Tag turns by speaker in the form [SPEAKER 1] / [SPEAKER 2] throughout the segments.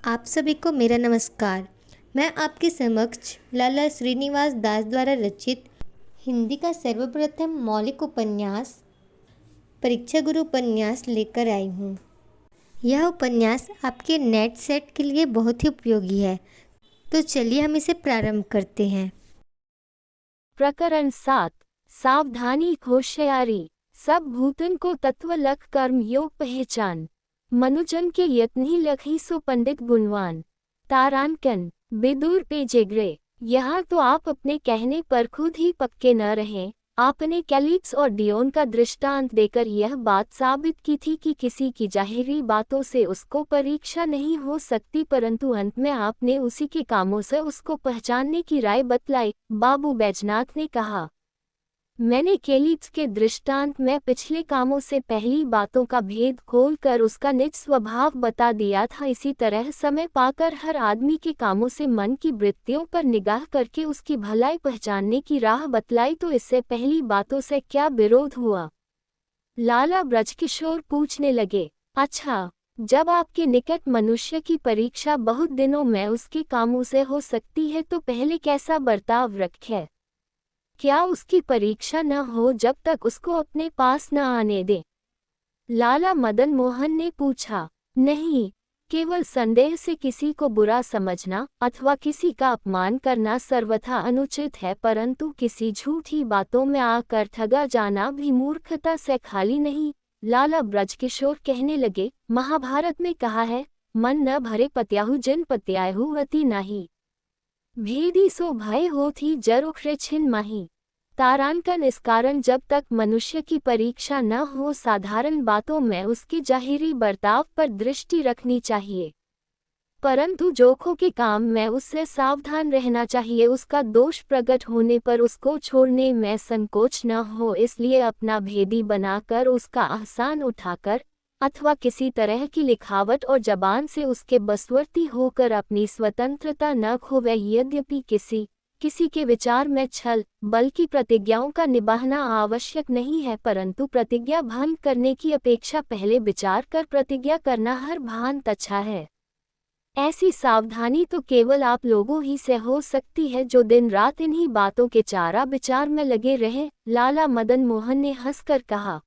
[SPEAKER 1] आप सभी को मेरा नमस्कार। मैं आपके समक्ष लाला श्रीनिवास दास द्वारा रचित हिंदी का सर्वप्रथम मौलिक उपन्यास परीक्षा गुरु उपन्यास लेकर आई हूँ। यह उपन्यास आपके नेट सेट के लिए बहुत ही उपयोगी है, तो चलिए हम इसे प्रारंभ करते हैं।
[SPEAKER 2] प्रकरण 7 सावधानी होशियारी। सब भूतन को तत्व लख कर्म योग पहचान। मनुजन के यत्नि लखी सो पंडित गुणवान। तारांकन बेदूर पे जिगरे। यहाँ तो आप अपने कहने पर खुद ही पक्के न रहें। आपने कैलिप्स और डियोन का दृष्टांत देकर यह बात साबित की थी कि किसी की जाहिरी बातों से उसको परीक्षा नहीं हो सकती, परंतु अंत में आपने उसी के कामों से उसको पहचानने की राय बतलाई। बाबू बैजनाथ ने कहा, मैंने कैलिप्स के दृष्टांत में पिछले कामों से पहली बातों का भेद खोलकर उसका निज स्वभाव बता दिया था। इसी तरह समय पाकर हर आदमी के कामों से मन की वृत्तियों पर निगाह करके उसकी भलाई पहचानने की राह बतलाई, तो इससे पहली बातों से क्या विरोध हुआ? लाला ब्रजकिशोर पूछने लगे। अच्छा, जब आपके निकट मनुष्य की परीक्षा बहुत दिनों में उसके कामों से हो सकती है, तो पहले कैसा बर्ताव रखे? क्या उसकी परीक्षा न हो जब तक उसको अपने पास न आने दे? लाला मदन मोहन ने पूछा। नहीं, केवल संदेह से किसी को बुरा समझना अथवा किसी का अपमान करना सर्वथा अनुचित है, परंतु किसी झूठी बातों में आकर ठगा जाना भी मूर्खता से खाली नहीं। लाला ब्रजकिशोर कहने लगे, महाभारत में कहा है, मन न भरे पत्याहु जिन पत्याहु अति नाही। भेदी सो भय हो थी जरुख्रे छिन माही। तारांकन इस कारण जब तक मनुष्य की परीक्षा न हो साधारण बातों में उसके जाहिरी बर्ताव पर दृष्टि रखनी चाहिए, परंतु जोखों के काम में उससे सावधान रहना चाहिए। उसका दोष प्रकट होने पर उसको छोड़ने में संकोच न हो, इसलिए अपना भेदी बनाकर उसका आसान उठाकर अथवा किसी तरह की लिखावट और जबान से उसके बसवर्ती होकर अपनी स्वतंत्रता न खोवे। यद्यपि किसी के विचार में छल बल्कि प्रतिज्ञाओं का निभाना आवश्यक नहीं है, परंतु प्रतिज्ञा भंग करने की अपेक्षा पहले विचार कर प्रतिज्ञा करना हर भांत अच्छा है। ऐसी सावधानी तो केवल आप लोगों ही से हो सकती है जो दिन रात इन्हीं बातों के चारा विचार में लगे रहे। लाला मदन मोहन ने हंसकर कहा,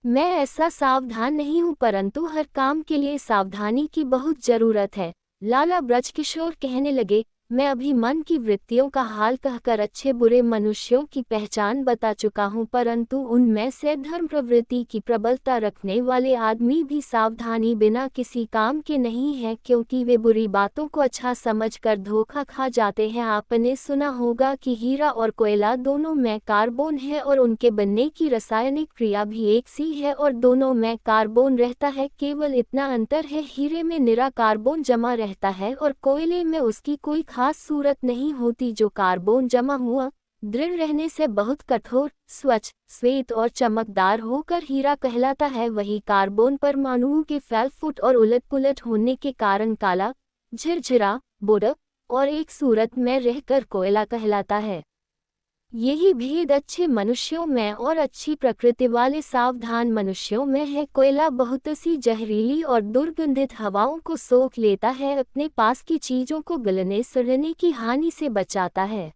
[SPEAKER 2] मैं ऐसा सावधान नहीं हूँ, परंतु हर काम के लिए सावधानी की बहुत जरूरत है। लाला ब्रजकिशोर कहने लगे, मैं अभी मन की वृत्तियों का हाल कहकर अच्छे बुरे मनुष्यों की पहचान बता चुका हूँ, परंतु उनमें से धर्म प्रवृत्ति की प्रबलता रखने वाले आदमी भी सावधानी बिना किसी काम के नहीं है, क्योंकि वे बुरी बातों को अच्छा समझकर धोखा खा जाते हैं। आपने सुना होगा कि हीरा और कोयला दोनों में कार्बन है और उनके बनने की रासायनिक क्रिया भी एक सी है और दोनों में कार्बन रहता है। केवल इतना अंतर है, हीरे में निरा कार्बन जमा रहता है और कोयले में उसकी कोई खास सूरत नहीं होती। जो कार्बन जमा हुआ दृढ़ रहने से बहुत कठोर, स्वच्छ, श्वेत और चमकदार होकर हीरा कहलाता है, वही कार्बन परमाणुओं के फैल फुट और उलट पुलट होने के कारण काला, झिरझिरा, बोडक और एक सूरत में रहकर कोयला कहलाता है। यही भेद अच्छे मनुष्यों में और अच्छी प्रकृति वाले सावधान मनुष्यों में है। कोयला बहुत सी जहरीली और दुर्गंधित हवाओं को सोख लेता है, अपने पास की चीजों को गलने सड़ने की हानि से बचाता है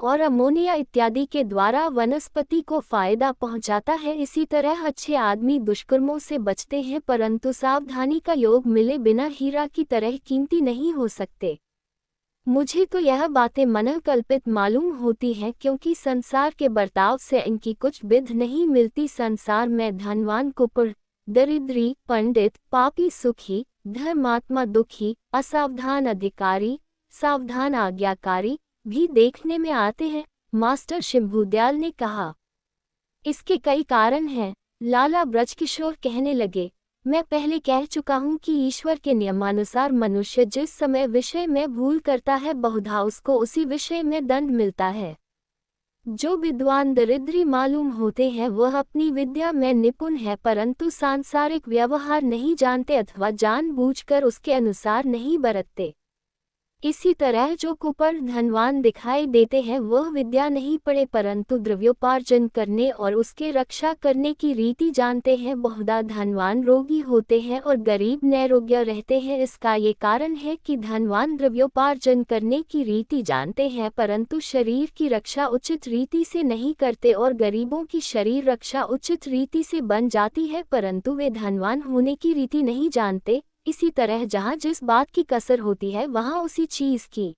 [SPEAKER 2] और अमोनिया इत्यादि के द्वारा वनस्पति को फायदा पहुंचाता है। इसी तरह अच्छे आदमी दुष्कर्मों से बचते हैं, परंतु सावधानी का योग मिले बिना हीरा की तरह कीमती नहीं हो सकते। मुझे तो यह बातें मनःकल्पित मालूम होती हैं, क्योंकि संसार के बर्ताव से इनकी कुछ विध नहीं मिलती। संसार में धनवान कुपड़, दरिद्री पंडित, पापी सुखी, धर्मात्मा दुखी, असावधान अधिकारी, सावधान आज्ञाकारी भी देखने में आते हैं। मास्टर शंभुदयाल ने कहा, इसके कई कारण हैं। लाला ब्रजकिशोर कहने लगे, मैं पहले कह चुका हूँ कि ईश्वर के नियमानुसार मनुष्य जिस समय विषय में भूल करता है, बहुधा उसको उसी विषय में दंड मिलता है। जो विद्वान दरिद्री मालूम होते हैं वह अपनी विद्या में निपुण है, परंतु सांसारिक व्यवहार नहीं जानते अथवा जानबूझकर उसके अनुसार नहीं बरतते। इसी तरह जो कुपर धनवान दिखाई देते हैं वह विद्या नहीं पढ़े परंतु द्रव्योपार्जन करने और उसके रक्षा करने की रीति जानते हैं। बहुधा धनवान रोगी होते हैं और गरीब निरोग्य रहते हैं। इसका ये कारण है कि धनवान द्रव्योपार्जन करने की रीति जानते हैं परंतु शरीर की रक्षा उचित रीति से नहीं करते, और गरीबों की शरीर रक्षा उचित रीति से बन जाती है परंतु वे धनवान होने की रीति नहीं जानते। इसी तरह जहाँ जिस बात की कसर होती है वहाँ उसी चीज की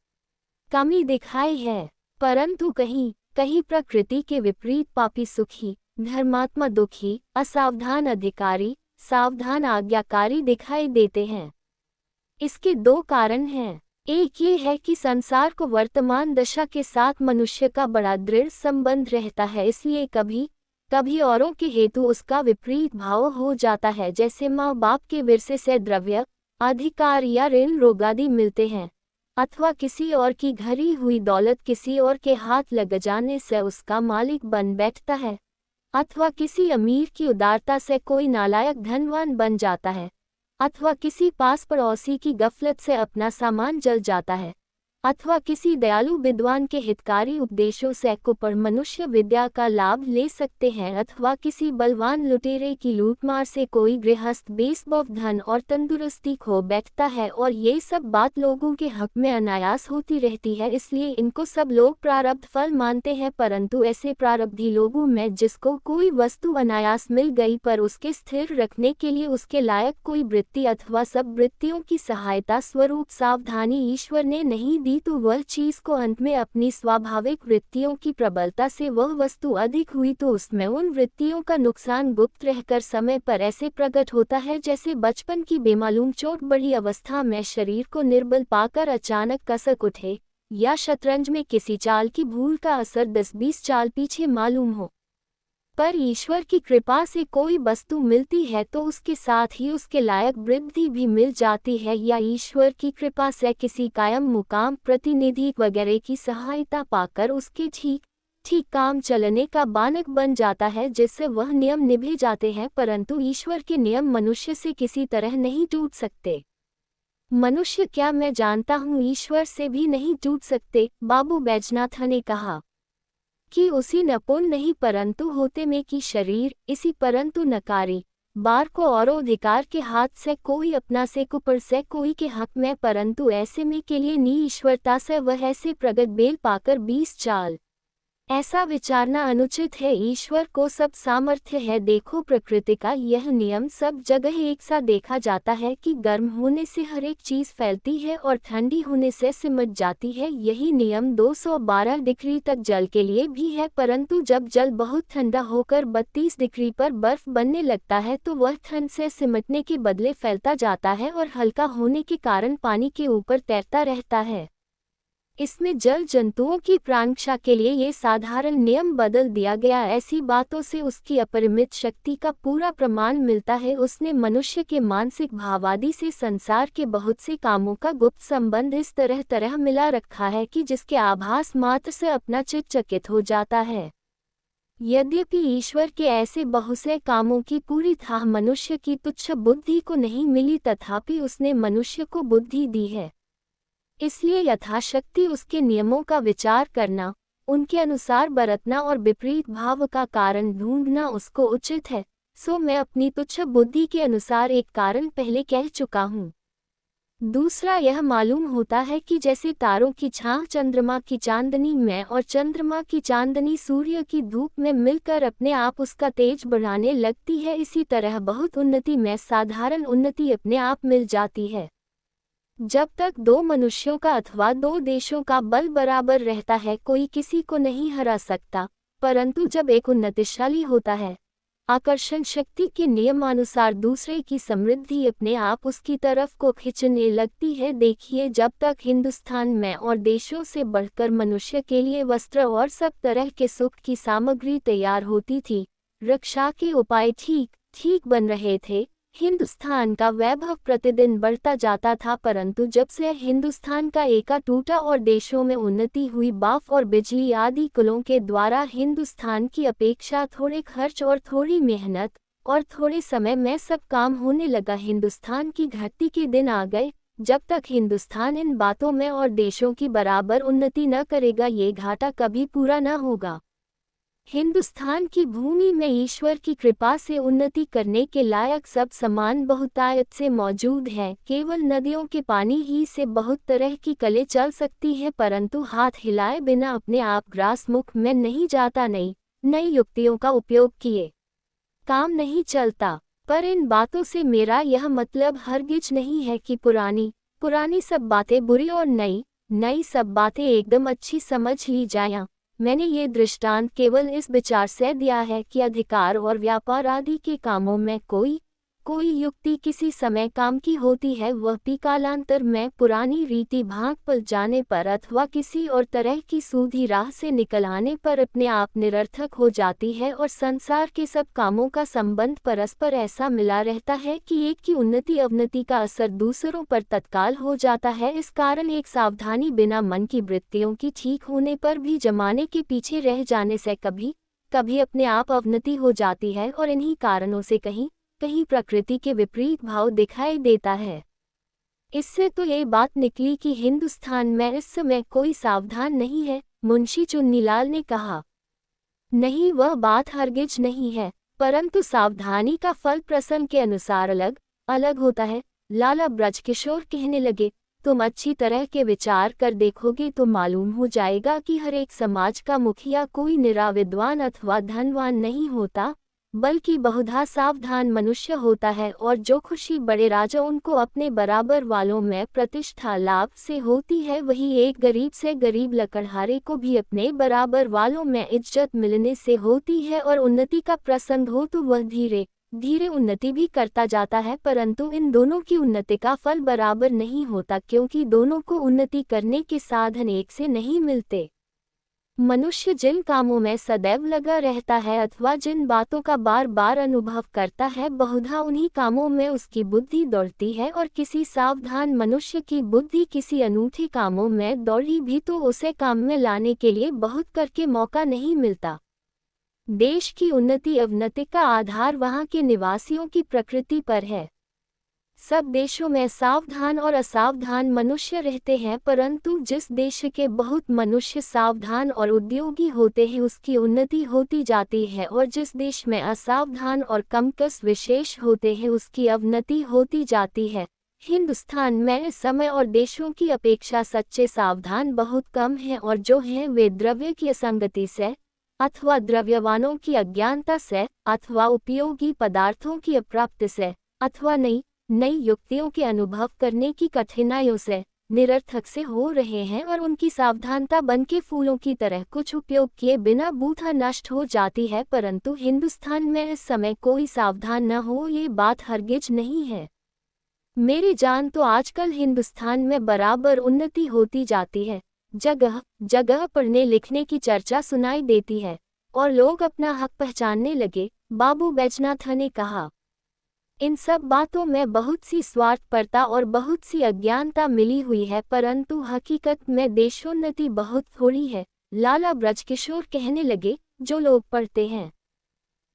[SPEAKER 2] कमी दिखाई है, परंतु कहीं कहीं प्रकृति के विपरीत पापी सुखी, धर्मात्मा दुखी, असावधान अधिकारी, सावधान आज्ञाकारी दिखाई देते हैं। इसके दो कारण हैं। एक ये है कि संसार को वर्तमान दशा के साथ मनुष्य का बड़ा दृढ़ संबंध रहता है, इसलिए कभी कभी औरों के हेतु उसका विपरीत भाव हो जाता है। जैसे माँ बाप के विरसे से द्रव्य, अधिकार या ऋण रोगादि मिलते हैं, अथवा किसी और की घरी हुई दौलत किसी और के हाथ लग जाने से उसका मालिक बन बैठता है, अथवा किसी अमीर की उदारता से कोई नालायक धनवान बन जाता है, अथवा किसी पास पड़ोसी की गफलत से अपना सामान जल जाता है, अथवा किसी दयालु विद्वान के हितकारी उपदेशों से कुपर मनुष्य विद्या का लाभ ले सकते हैं, अथवा किसी बलवान लुटेरे की लूटमार से कोई गृहस्थ बेसबौफ धन और तंदुरुस्ती खो बैठता है। और ये सब बात लोगों के हक में अनायास होती रहती है, इसलिए इनको सब लोग प्रारब्ध फल मानते हैं। परंतु ऐसे प्रारब्धी लोगों में जिसको कोई वस्तु अनायास मिल गई पर उसके स्थिर रखने के लिए उसके लायक कोई वृत्ति अथवा सब वृत्तियों की सहायता स्वरूप सावधानी ईश्वर ने नहीं दी, तो वह चीज को अंत में अपनी स्वाभाविक वृत्तियों की प्रबलता से वह वस्तु अधिक हुई तो उसमें उन वृत्तियों का नुकसान गुप्त रहकर समय पर ऐसे प्रकट होता है जैसे बचपन की बेमालूम चोट बड़ी अवस्था में शरीर को निर्बल पाकर अचानक कसक उठे, या शतरंज में किसी चाल की भूल का असर 10-20 चाल पीछे मालूम हो। पर ईश्वर की कृपा से कोई वस्तु मिलती है तो उसके साथ ही उसके लायक वृद्धि भी मिल जाती है, या ईश्वर की कृपा से किसी कायम मुकाम प्रतिनिधि वगैरह की सहायता पाकर उसके ठीक ठीक काम चलने का बानक बन जाता है, जिससे वह नियम निभे जाते हैं। परंतु ईश्वर के नियम मनुष्य से किसी तरह नहीं टूट सकते। मनुष्य क्या, मैं जानता हूँ, ईश्वर से भी नहीं टूट सकते। बाबू बैजनाथ ने कहा कि उसी नपुन नहीं परंतु होते में की शरीर, इसी परंतु नकारी बार को और अधिकार के हाथ से कोई अपना से कुपर से कोई के हक में, परंतु ऐसे में के लिए नी ईश्वरता से वह ऐसे प्रगट बेल पाकर 20 चाल। ऐसा विचारना अनुचित है। ईश्वर को सब सामर्थ्य है। देखो प्रकृति का यह नियम सब जगह एक सा देखा जाता है कि गर्म होने से हर एक चीज फैलती है और ठंडी होने से सिमट जाती है। यही नियम 212 डिग्री तक जल के लिए भी है, परंतु जब जल बहुत ठंडा होकर 32 डिग्री पर बर्फ बनने लगता है तो वह ठंड से सिमटने के बदले फैलता जाता है और हल्का होने के कारण पानी के ऊपर तैरता रहता है। इसमें जल जंतुओं की प्राणरक्षा के लिए ये साधारण नियम बदल दिया गया। ऐसी बातों से उसकी अपरिमित शक्ति का पूरा प्रमाण मिलता है। उसने मनुष्य के मानसिक भावादि से संसार के बहुत से कामों का गुप्त संबंध इस तरह मिला रखा है कि जिसके आभास मात्र से अपना चित्त चकित हो जाता है। यद्यपि ईश्वर के ऐसे बहुत से कामों की पूरी थाह मनुष्य की तुच्छ बुद्धि को नहीं मिली, तथापि उसने मनुष्य को बुद्धि दी है, इसलिए यथाशक्ति उसके नियमों का विचार करना, उनके अनुसार बरतना और विपरीत भाव का कारण ढूंढना उसको उचित है। सो मैं अपनी तुच्छ बुद्धि के अनुसार एक कारण पहले कह चुका हूँ। दूसरा यह मालूम होता है कि जैसे तारों की छाह चंद्रमा की चांदनी में और चंद्रमा की चांदनी सूर्य की धूप में मिलकर अपने आप उसका तेज बढ़ाने लगती है, इसी तरह बहुत उन्नति में साधारण उन्नति अपने आप मिल जाती है। जब तक दो मनुष्यों का अथवा दो देशों का बल बराबर रहता है कोई किसी को नहीं हरा सकता, परंतु जब एक उन्नतिशाली होता है, आकर्षण शक्ति के नियमानुसार दूसरे की समृद्धि अपने आप उसकी तरफ को खींचने लगती है। देखिए, जब तक हिंदुस्तान में और देशों से बढ़कर मनुष्य के लिए वस्त्र और सब तरह के सुख की सामग्री तैयार होती थी, रक्षा के उपाय ठीक ठीक बन रहे थे, हिंदुस्तान का वैभव प्रतिदिन बढ़ता जाता था, परंतु जब से हिंदुस्तान का एका टूटा और देशों में उन्नति हुई, बाफ और बिजली आदि कुलों के द्वारा हिंदुस्तान की अपेक्षा थोड़े खर्च और थोड़ी मेहनत और थोड़े समय में सब काम होने लगा, हिंदुस्तान की घटती के दिन आ गए। जब तक हिंदुस्तान इन बातों में और देशों की बराबर उन्नति न करेगा, ये घाटा कभी पूरा न होगा। हिंदुस्तान की भूमि में ईश्वर की कृपा से उन्नति करने के लायक सब सामान बहुतायत से मौजूद है। केवल नदियों के पानी ही से बहुत तरह की कलें चल सकती हैं, परंतु हाथ हिलाए बिना अपने आप ग्रास मुख में नहीं जाता। नई युक्तियों का उपयोग किए काम नहीं चलता। पर इन बातों से मेरा यह मतलब हरगिज नहीं है कि पुरानी सब बातें बुरी और नई सब बातें एकदम अच्छी समझ ली जाएं। मैंने ये दृष्टांत केवल इस विचार से दिया है कि अधिकार और व्यापार आदि के कामों में कोई युक्ति किसी समय काम की होती है, वह भी कालांतर में पुरानी रीति भाग पल जाने पर अथवा किसी और तरह की सूधी राह से निकल आने पर अपने आप निरर्थक हो जाती है, और संसार के सब कामों का संबंध परस्पर ऐसा मिला रहता है कि एक की उन्नति अवनति का असर दूसरों पर तत्काल हो जाता है। इस कारण एक सावधानी बिना मन की वृत्तियों की ठीक होने पर भी जमाने के पीछे रह जाने से कभी अपने आप अवनति हो जाती है, और इन्हीं कारणों से कहीं प्रकृति के विपरीत भाव दिखाई देता है। इससे तो ये बात निकली कि हिंदुस्तान में इस समय कोई सावधान नहीं है। मुंशी चुन्नीलाल ने कहा, नहीं, वह बात हरगिज नहीं है, परंतु सावधानी का फल प्रसंग के अनुसार अलग होता है। लाला ब्रजकिशोर कहने लगे, तुम अच्छी तरह के विचार कर देखोगे तो मालूम हो जाएगा कि हर एक समाज का मुखिया कोई निरा विद्वान अथवा धनवान नहीं होता, बल्कि बहुधा सावधान मनुष्य होता है, और जो खुशी बड़े राजा उनको अपने बराबर वालों में प्रतिष्ठा लाभ से होती है, वही एक गरीब से गरीब लकड़हारे को भी अपने बराबर वालों में इज्जत मिलने से होती है। और उन्नति का प्रसंग हो तो वह धीरे धीरे उन्नति भी करता जाता है, परंतु इन दोनों की उन्नति का फल बराबर नहीं होता, क्योंकि दोनों को उन्नति करने के साधन एक से नहीं मिलते। मनुष्य जिन कामों में सदैव लगा रहता है अथवा जिन बातों का बार बार अनुभव करता है, बहुधा उन्हीं कामों में उसकी बुद्धि दौड़ती है, और किसी सावधान मनुष्य की बुद्धि किसी अनूठे कामों में दौड़ी भी तो उसे काम में लाने के लिए बहुत करके मौका नहीं मिलता। देश की उन्नति अवनति का आधार वहाँ के निवासियों की प्रकृति पर है। सब देशों में सावधान और असावधान मनुष्य रहते हैं, परंतु जिस देश के बहुत मनुष्य सावधान और उद्योगी होते हैं उसकी उन्नति होती जाती है, और जिस देश में असावधान और कमकस विशेष होते हैं उसकी अवनति होती जाती है। हिंदुस्तान में इस समय और देशों की अपेक्षा सच्चे सावधान बहुत कम हैं, और जो हैं वे द्रव्य की असंगति से अथवा द्रव्यवानों की अज्ञानता से अथवा उपयोगी पदार्थों की अप्राप्ति से अथवा नई युक्तियों के अनुभव करने की कठिनाइयों से निरर्थक से हो रहे हैं, और उनकी सावधानता बन के फूलों की तरह कुछ उपयोग किए बिना बूथा नष्ट हो जाती है। परंतु हिंदुस्तान में इस समय कोई सावधान न हो, ये बात हरगिज नहीं है। मेरी जान तो आजकल हिंदुस्तान में बराबर उन्नति होती जाती है। जगह जगह पढ़ने लिखने की चर्चा सुनाई देती है, और लोग अपना हक पहचानने लगे। बाबू बैजनाथ ने कहा, इन सब बातों में बहुत सी स्वार्थपरता और बहुत सी अज्ञानता मिली हुई है, परंतु हकीकत में देशोन्नति बहुत थोड़ी है। लाला ब्रजकिशोर कहने लगे, जो लोग पढ़ते हैं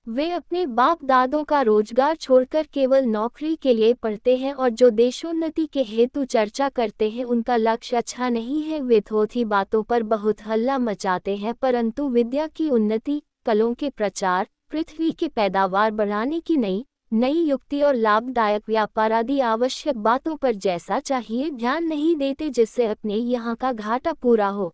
[SPEAKER 2] वे अपने बाप दादों का रोजगार छोड़कर केवल नौकरी के लिए पढ़ते हैं, और जो देशोन्नति के हेतु चर्चा करते हैं उनका लक्ष्य अच्छा नहीं है। वे थोथी बातों पर बहुत हल्ला मचाते हैं, परंतु विद्या की उन्नति, कलों के प्रचार, पृथ्वी की पैदावार बढ़ाने की नई युक्ति और लाभदायक व्यापार आदि आवश्यक बातों पर जैसा चाहिए ध्यान नहीं देते, जिससे अपने यहाँ का घाटा पूरा हो।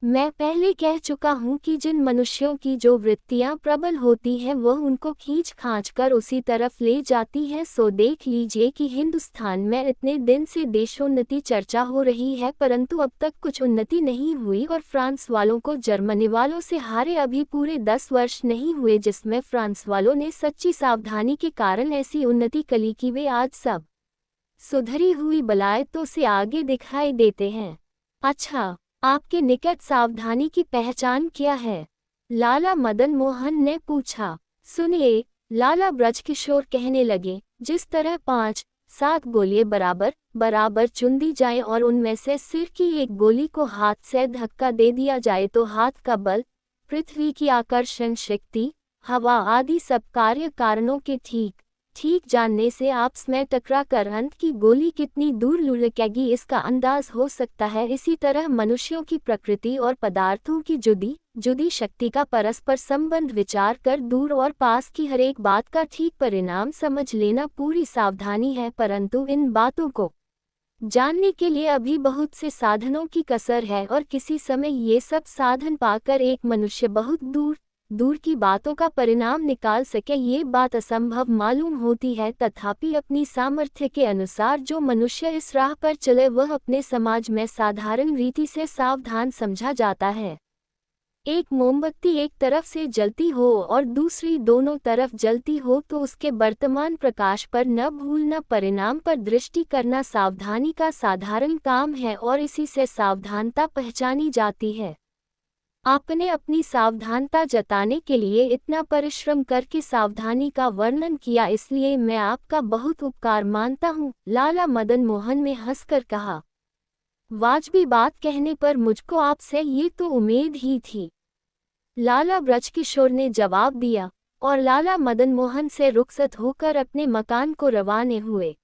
[SPEAKER 2] मैं पहले कह चुका हूँ कि जिन मनुष्यों की जो वृत्तियाँ प्रबल होती हैं वह उनको खींच खांच कर उसी तरफ ले जाती हैं। सो देख लीजिए कि हिंदुस्तान में इतने दिन से देशोन्नति चर्चा हो रही है, परंतु अब तक कुछ उन्नति नहीं हुई, और फ्रांस वालों को जर्मनी वालों से हारे अभी पूरे 10 वर्ष नहीं हुए, जिसमें फ्रांस वालों ने सच्ची सावधानी के कारण ऐसी उन्नति कली कि वे आज सब सुधरी हुई बलायतों से आगे दिखाई देते हैं। अच्छा, आपके निकट सावधानी की पहचान क्या है? लाला मदन मोहन ने पूछा। सुनिए, लाला ब्रजकिशोर कहने लगे, जिस तरह 5-7 गोलियां बराबर चुन दी जाएं और उनमें से सिर की एक गोली को हाथ से धक्का दे दिया जाए तो हाथ का बल, पृथ्वी की आकर्षण शक्ति, हवा आदि सब कार्य कारणों के ठीक ठीक जानने से आपस में टकरा कर अंत की गोली कितनी दूर लुढ़केगी इसका अंदाज हो सकता है। इसी तरह मनुष्यों की प्रकृति और पदार्थों की जुदी जुदी शक्ति का परस्पर संबंध विचार कर दूर और पास की हर एक बात का ठीक परिणाम समझ लेना पूरी सावधानी है, परंतु इन बातों को जानने के लिए अभी बहुत से साधनों की कसर है और किसी समय ये सब साधन पाकर एक मनुष्य बहुत दूर दूर की बातों का परिणाम निकाल सके ये बात असंभव मालूम होती है। तथापि अपनी सामर्थ्य के अनुसार जो मनुष्य इस राह पर चले वह अपने समाज में साधारण रीति से सावधान समझा जाता है। एक मोमबत्ती एक तरफ से जलती हो और दूसरी दोनों तरफ जलती हो तो उसके वर्तमान प्रकाश पर न भूलना, परिणाम पर दृष्टि करना सावधानी का साधारण काम है और इसी से सावधानता पहचानी जाती है। आपने अपनी सावधानता जताने के लिए इतना परिश्रम करके सावधानी का वर्णन किया, इसलिए मैं आपका बहुत उपकार मानता हूँ। लाला मदन मोहन ने हंसकर कहा, वाजबी बात कहने पर मुझको आपसे ये तो उम्मीद ही थी। लाला ब्रजकिशोर ने जवाब दिया और लाला मदन मोहन से रुखसत होकर अपने मकान को रवाने हुए।